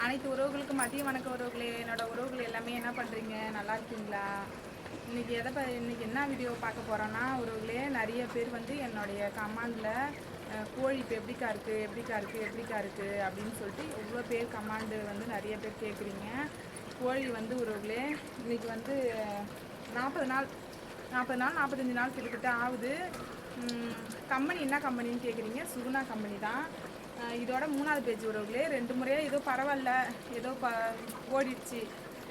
அனைத்து உறவுகளுக்கும் மதிய வணக்க உறவுகளே. என்னோட உறவுகள் எல்லாமே என்ன பண்ணுறீங்க, நல்லா இருக்கீங்களா? இன்றைக்கி இன்றைக்கி என்ன வீடியோ பார்க்க போகிறோன்னா உறவுகளே, நிறைய பேர் வந்து என்னுடைய கமாண்டில் கோழி இப்போ எப்படிக்கா இருக்குது அப்படின்னு சொல்லிட்டு எவ்வளோ பேர் கமாண்டு வந்து நிறைய பேர் கேட்குறீங்க. கோழி வந்து உறவுகளே இன்றைக்கி வந்து 45 நாள் கிட்டத்தட்ட ஆகுது. கம்பெனி என்ன கம்பெனின்னு கேட்குறீங்க, சுகுணா கம்பெனி தான். இதோட 3வது பேஜ் உறவுகளே. 2 முறையாக ஏதோ பரவாயில்ல, ஏதோ ஓடிடுச்சு.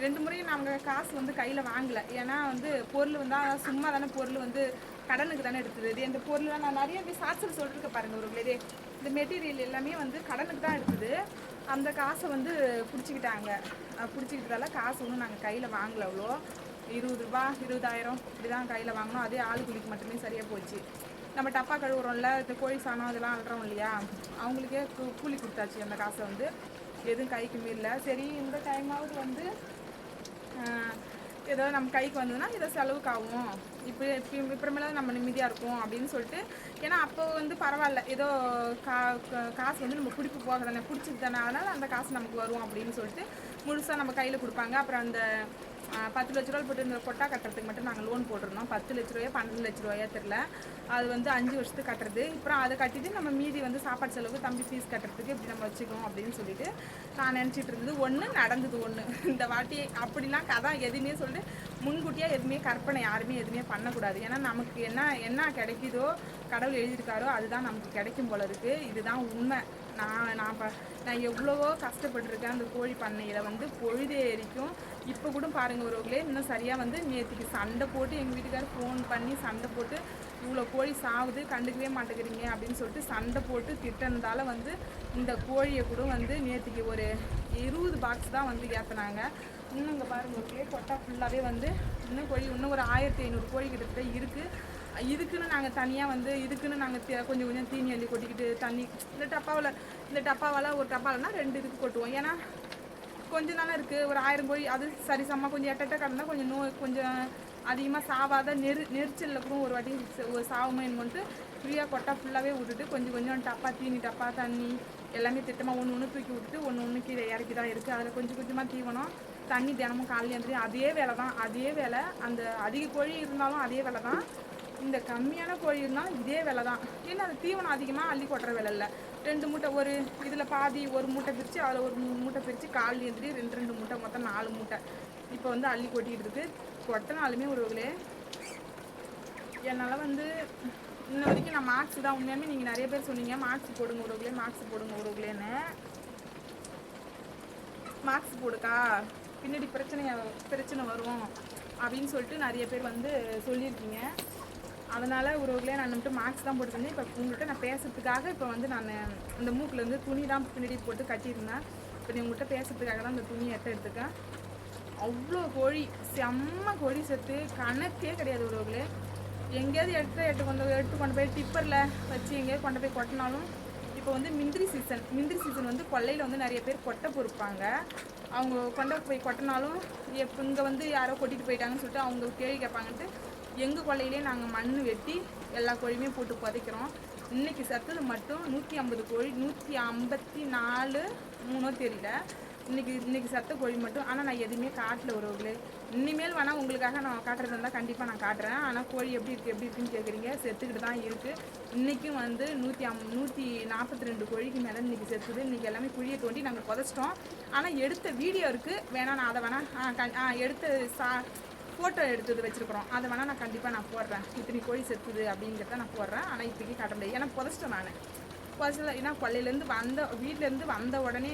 2 முறையும் நாங்கள் காசு வந்து கையில் வாங்கலை. ஏன்னா வந்து பொருள் வந்தால் சும்மா தானே, பொருள் வந்து கடனுக்கு தானே எடுத்தது. இது இந்த பொருள்லாம் நான் நிறைய போய் சாட்சியில் சொல்லியிருக்க பாருங்கள் உறவுகளே. இந்த மெட்டீரியல் எல்லாமே வந்து கடனுக்கு தான் எடுத்தது. அந்த காசை வந்து பிடிச்சிக்கிட்டதால காசு ஒன்றும் நாங்கள் கையில் வாங்கலை. அவ்வளோ 20 ரூபா 20,000 இப்படி தான் கையில் வாங்கினோம். அதே ஆளு கூலிக்கு மட்டுமே சரியாக போச்சு. நம்ம டப்பா கழுவுறோம்ல, இந்த கோழி சாணம் அதெல்லாம் அல்றோம் இல்லையா, அவங்களுக்கே கூலி கொடுத்தாச்சு. அந்த காசை வந்து எதுவும் கைக்கு மீறல. சரி, இந்த டைமாவது வந்து ஏதோ நம்ம கைக்கு வந்ததுன்னா ஏதோ செலவுக்கு ஆகும், இப்போமேலாம் நம்ம நிம்மதியாக இருக்கும் அப்படின்னு சொல்லிட்டு. ஏன்னா அப்போ வந்து பரவாயில்ல, ஏதோ காசு வந்து நம்ம பிடிப்பு போக தானே, பிடிச்சிட்டு தானே, அதனால் அந்த காசு நமக்கு வரும் அப்படின்னு சொல்லிட்டு முழுசாக நம்ம கையில் கொடுப்பாங்க. அப்புறம் அந்த 10 லட்ச ரூபா போட்டு இந்த கொட்டா கட்டுறதுக்கு மட்டும் நாங்கள் லோன் போட்டிருந்தோம். 10 லட்ச ரூபாயா 12 லட்ச ரூபாயா தெரில. அது வந்து 5 வருஷத்துக்கு கட்டுறது. அப்புறம் அதை கட்டிட்டு நம்ம மீதி வந்து சாப்பாடு செலவுக்கு, தம்பி ஃபீஸ் கட்டுறதுக்கு இப்படி நம்ம வச்சுக்கணும் அப்படின்னு சொல்லிட்டு நான் நினச்சிட்டு இருந்தது. ஒன்று நடந்தது. இந்த வாட்டி அப்படிலாம் கதை எதுவுமே சொல்லிட்டு முன்கூட்டியாக எதுவுமே கற்பனை யாருமே எதுவுமே பண்ணக்கூடாது. ஏன்னா நமக்கு என்ன கிடைக்குதோ, கடவுள் எழுதியிருக்காரோ அதுதான் நமக்கு கிடைக்கும் போல இருக்குது. இதுதான் உண்மை. நான் எவ்வளவோ கஷ்டப்பட்டுருக்கேன் அந்த கோழி பண்ணையில் வந்து பொழுதேறிக்கும். இப்போ கூட பாருங்கள் உறவுகளே, இன்னும் சரியாக வந்து நேற்றுக்கு சண்டை போட்டு எங்கள் வீட்டுக்காரர் ஃபோன் பண்ணி சண்டை போட்டு, இவ்வளோ கோழி சாகுது கண்டுக்கவே மாட்டேங்கிறீங்க அப்படின்னு சொல்லிட்டு சண்டை போட்டு திட்டினதால வந்து இந்த கோழியை கூட வந்து நேற்றுக்கு ஒரு 20 பாக்ஸ் தான் வந்து ஏற்றினாங்க. இன்னும் இங்கே பாருங்க கொட்டா ஃபுல்லாகவே வந்து இன்னும் ஒரு 1500 கோழி கிட்டத்தட்ட இருக்குது. இதுக்குன்னு நாங்கள் தனியாக வந்து கொஞ்சம் கொஞ்சம் தீனி அள்ளி கொட்டிக்கிட்டு தண்ணி இந்த டப்பாவால் ஒரு டப்பாவில்னா 2 இதுக்கு கொட்டுவோம். ஏன்னா கொஞ்சம் தானே இருக்குது, ஒரு 1000 கோழி. அது சரிசமாக கொஞ்சம் எட்ட கடந்தால் கொஞ்சம் அதிகமாக சாவாத நெரிச்சலில் கூட ஒரு வாட்டி ஒரு சாவுமே என்னமோன்ட்டு ஃப்ரீயாக கொட்டா ஃபுல்லாகவே விட்டுட்டு கொஞ்சம் டப்பா தீனி, டப்பா தண்ணி எல்லாமே திட்டமாக ஒன்று தூக்கி விட்டுட்டு ஒன்று கீழே இறக்கி தான் இருக்குது. அதில் கொஞ்சமாக தீவனம் தண்ணி தினமும் காலையில் இருந்து அதே வேலை. அந்த அதிக கோழி இருந்தாலும் அதே வேலை தான், இந்த கம்மியான கோழி இருந்தாலும் இதே வேலை தான். ஏன்னா அது தீவனம் அதிகமாக அள்ளி கொட்டுற வேலை இல்லை. 2 மூட்டை ஒரு இதில் பாதி ஒரு மூட்டை பிரித்து அதில் ஒரு 3 மூட்டை பிரித்து காலையில் எழுந்திரி 2 மூட்டை மொத்தம் 4 மூட்டை இப்போ வந்து அள்ளி கொட்டிகிட்டு இருக்குது. கொட்டினாலுமே உறவுகளே என்னால் வந்து இன்ன வரைக்கும் நான் மார்க்ஸ் தான். உண்மையாமே நீங்கள் நிறைய பேர் சொன்னீங்க மார்க்ஸ் போடுங்க உறவுகளேன்னு. மார்க்ஸ் போடுக்கா, பின்னாடி பிரச்சனை வரும் அப்படின்னு சொல்லிட்டு நிறைய பேர் வந்து சொல்லியிருக்கீங்க. அதனால் உறவுகளே நான் வந்துட்டு மார்க்ஸ் தான் போட்டுருந்தேன். இப்போ உங்கள்கிட்ட நான் பேசுகிறதுக்காக இப்போ வந்து நான் அந்த மூக்கிலேருந்து துணி தான் பின்னாடி போட்டு கட்டியிருந்தேன். இப்போ நீ உங்கள்கிட்ட பேசுகிறதுக்காக தான் அந்த துணியை எடுத்துக்கேன். அவ்வளோ கோழி, செம்ம கோழி செத்து கணக்கே கிடையாது உறவுகளே. எங்கேயாவது எடுத்து கொண்டு போய் டிப்பரில் வச்சு எங்கேயாவது கொண்டு போய் கொட்டினாலும், இப்போ வந்து மிந்திரி சீசன் வந்து கொல்லையில் வந்து நிறைய பேர் கொட்டை பொறுப்பாங்க. அவங்க கொண்டு போய் கொட்டினாலும் இங்கே வந்து யாரோ கொட்டிட்டு போயிட்டாங்கன்னு சொல்லிட்டு அவங்க கேள்வி கேட்பாங்கன்ட்டு எங்கள் கொல்லையிலே நாங்கள் மண் வெட்டி எல்லா கோழியுமே போட்டு புதைக்கிறோம். இன்றைக்கி சத்தது மட்டும் 150 கோழி, 154 3 தெரியல. இன்றைக்கி சத்த கோழி மட்டும். ஆனால் நான் எதுவுமே காட்டல உறவுகளே. இனிமேல் வேணால் உங்களுக்காக நான் காட்டுறது இருந்தால் கண்டிப்பாக நான் காட்டுறேன். ஆனால் கோழி எப்படி இருக்குன்னு கேட்குறீங்க. செத்துக்கிட்டு தான் இருக்குது. இன்றைக்கும் வந்து 142 கோழிக்கு மேலே இன்றைக்கி செத்துது. இன்றைக்கி எல்லாமே குழியை தோண்டி நாங்கள் புதைச்சிட்டோம். ஆனால் எடுத்த வீடியோ இருக்குது, வேணால் நான் அதை வேணால் ஃபோட்டோ எடுத்து வச்சுருக்குறோம். அதை வேணால் நான் கண்டிப்பாக போடுறேன். இத்தனை கோழி செத்துது அப்படிங்கிறத நான் போடுறேன். ஆனால் இப்போக்கி காட்ட முடியாது, ஏன்னா புதைச்சிட்டேன் நான். புதைச்சல ஏன்னா கொல்லையிலேருந்து வீட்டிலேருந்து வந்த உடனே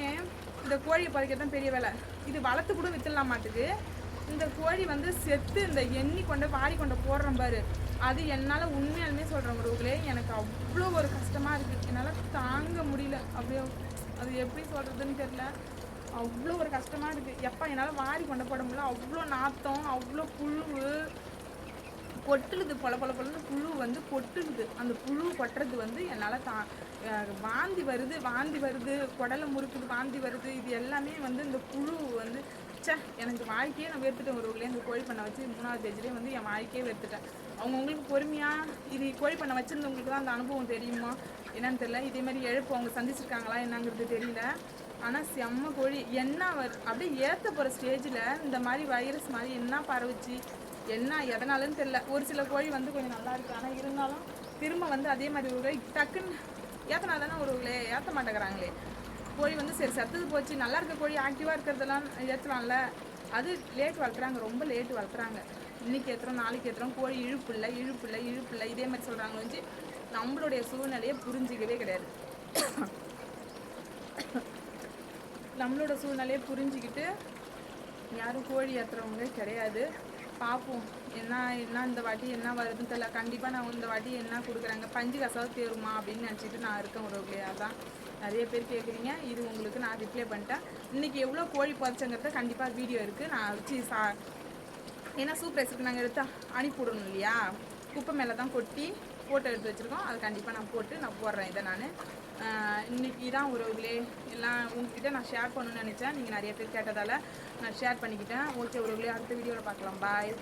இந்த கோழியை பறிக்கிறது தான் பெரிய வேலை. இது வளர்த்து கூட வித்துடலாம் மாட்டுக்கு. இந்த கோழி வந்து செத்து இந்த எண்ணி வாரி கொண்டு போடுறேன் பாரு, அது என்னால் உண்மையாலுமே சொல்கிறேன் உறவுகளே, எனக்கு அவ்வளோ ஒரு கஷ்டமாக இருக்குது. என்னால் தாங்க முடியல. அப்படியே அது எப்படி சொல்கிறதுன்னு தெரியல. அவ்வளோ ஒரு கஷ்டமாக இருக்குது. எப்போ என்னால் வாரி கொண்டு போட முடியல. அவ்வளோ நாத்தம், அவ்வளோ புழு கொட்டுலுது, பொலன்னு புழு வந்து கொட்டுலுது. அந்த புழு கொட்டுறது வந்து என்னால் வாந்தி வருது, குடலை முறுக்குது, வாந்தி வருது. இது எல்லாமே வந்து இந்த புழு வந்து எனக்கு வாழ்க்கையே நான் வெறுத்துட்டேன் ஒருவர்களே. இந்த கோழி பண்ணை வச்சு 3வது பேஜ்லேயே வந்து என் வாழ்க்கையே வெறுத்துட்டேன். அவங்கவுங்களுக்கு பொறுமையாக இது கோழி பண்ணை வச்சுருந்தவங்களுக்கு தான் அந்த அனுபவம் தெரியுமா. என்னன்னு தெரியல. இதே மாதிரி இழப்பு அவங்க சந்திச்சிருக்காங்களா என்னங்கிறது தெரியல. ஆனால் செம்ம கோழி என்ன அப்படியே ஏற்ற போகிற ஸ்டேஜில் இந்த மாதிரி வைரஸ் மாதிரி என்ன பரவுச்சு என்ன எதனாலன்னு தெரியல. ஒரு சில கோழி வந்து கொஞ்சம் நல்லா இருக்குது, ஆனால் இருந்தாலும் திரும்ப வந்து அதே மாதிரி ஒரு டக்குன்னு ஏற்றினா தானே ஒருவர்களே ஏற்ற மாட்டேங்கிறாங்களே. கோழி வந்து சரி செத்துது போச்சு, நல்லா இருக்க கோழி ஆக்டிவாக இருக்கிறதெல்லாம் ஏற்றலாம்ல. அது லேட் வளர்க்குறாங்க, ரொம்ப லேட்டு வளர்க்குறாங்க. இன்றைக்கி ஏற்றுறோம் நாளைக்கு ஏற்றுறோம், கோழி இழுப்பு இல்லை இதே மாதிரி சொல்கிறாங்க வந்து நம்மளுடைய சூழ்நிலையை புரிஞ்சிக்கவே கிடையாது. நம்மளோட சூழ்நிலையை புரிஞ்சுக்கிட்டு யாரும் கோழி ஏற்றுறவங்க கிடையாது. பார்ப்போம் என்ன இந்த வாட்டி என்ன வருதுன்னு தெரியல. கண்டிப்பாக நான் இந்த வாட்டி என்ன கொடுக்குறாங்க, பஞ்சு காசாவது தேருமா அப்படின்னு நினச்சிட்டு நான் இருக்கேன் உறவுகளே. அதான் நிறைய பேர் கேட்குறீங்க, இது உங்களுக்கு நான் ரிப்ளை பண்ணிட்டேன். இன்றைக்கி எவ்வளோ கோழி புதைச்சங்கிறத கண்டிப்பாக வீடியோ இருக்குது. நான் வச்சு ஏன்னா சூப் ரைஸுக்கு நாங்கள் எடுத்து அனுப்பிவிடணும் இல்லையா, குப்பை மேலே தான் கொட்டி ஃபோட்டோ எடுத்து வச்சுருக்கோம். அதை கண்டிப்பாக நான் போடுறேன். இதை நான் இன்றைக்கி தான் உறவுகளே எல்லாம் உங்ககிட்ட நான் ஷேர் பண்ணணும்னு நினச்சேன். நீங்கள் நிறைய பேர் கேட்டதால் நான் ஷேர் பண்ணிக்கிட்டேன். ஓகே உறவுகளே, அடுத்த வீடியோவில் பார்க்கலாம். பாய்.